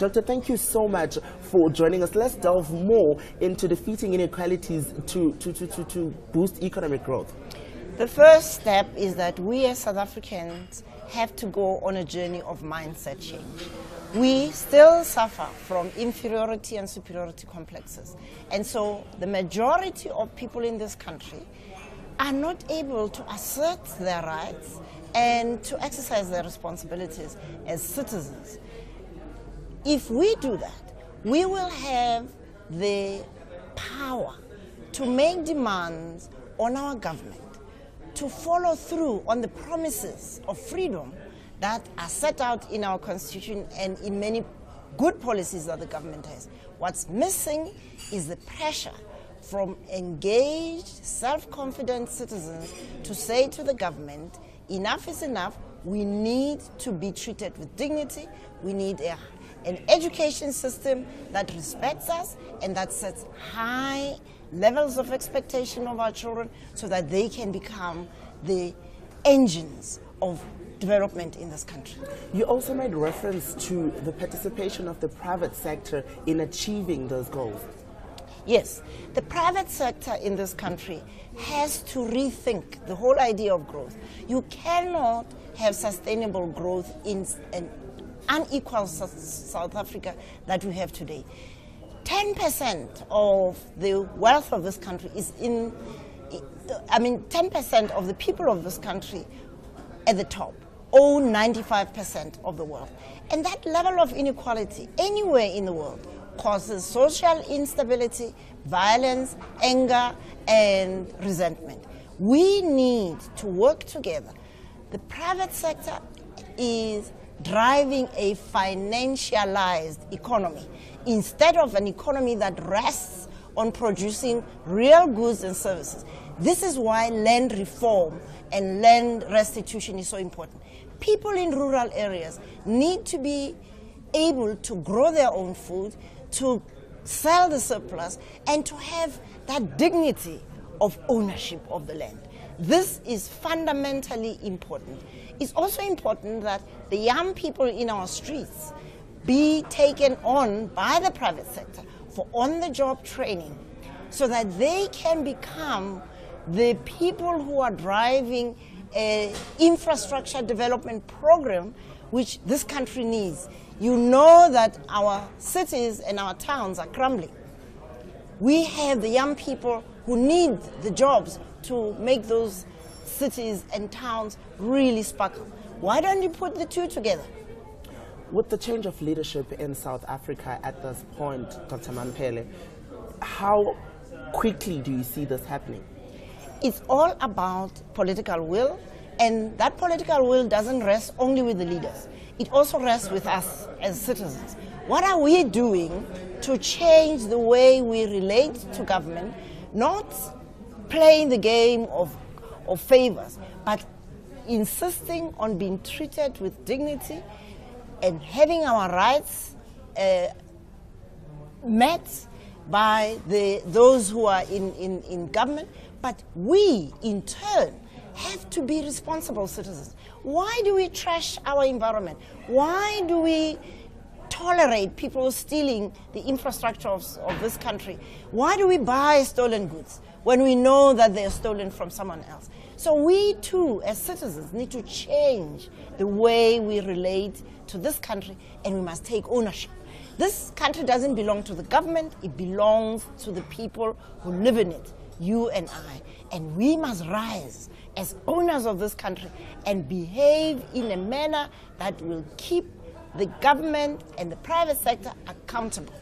Doctor, thank you so much for joining us. Let's delve more into defeating inequalities to boost economic growth. The first step is that we as South Africans have to go on a journey of mindset change. We still suffer from inferiority and superiority complexes. And so the majority of people in this country are not able to assert their rights and to exercise their responsibilities as citizens. If we do that, we will have the power to make demands on our government to follow through on the promises of freedom that are set out in our constitution and in many good policies that the government has. What's missing is the pressure from engaged, self-confident citizens to say to the government, enough is enough, we need to be treated with dignity, we need an education system that respects us and that sets high levels of expectation of our children so that they can become the engines of development in this country. You also made reference to the participation of the private sector in achieving those goals. Yes, the private sector in this country has to rethink the whole idea of growth. You cannot have sustainable growth in an unequal South Africa that we have today. 10% of the wealth of this country is 10% of the people of this country at the top own 95% of the wealth. And that level of inequality anywhere in the world causes social instability, violence, anger, and resentment. We need to work together. The private sector is driving a financialized economy instead of an economy that rests on producing real goods and services. This is why land reform and land restitution is so important. People in rural areas need to be able to grow their own food, to sell the surplus, and to have that dignity of ownership of the land. This is fundamentally important. It's also important that the young people in our streets be taken on by the private sector for on-the-job training so that they can become the people who are driving an infrastructure development program which this country needs. You know that our cities and our towns are crumbling. We have the young people who need the jobs to make those cities and towns really sparkle. Why don't you put the two together? With the change of leadership in South Africa at this point, Dr. Mamphele, how quickly do you see this happening? It's all about political will, and that political will doesn't rest only with the leaders. It also rests with us as citizens. What are we doing to change the way we relate to government, not playing the game of favors, but insisting on being treated with dignity and having our rights met by those who are in government, but we, in turn, have to be responsible citizens. Why do we trash our environment? Why do we tolerate people stealing the infrastructure of this country? Why do we buy stolen goods when we know that they are stolen from someone else? So we too, as citizens, need to change the way we relate to this country, and we must take ownership. This country doesn't belong to the government, it belongs to the people who live in it, you and I. And we must rise as owners of this country and behave in a manner that will keep the government and the private sector accountable.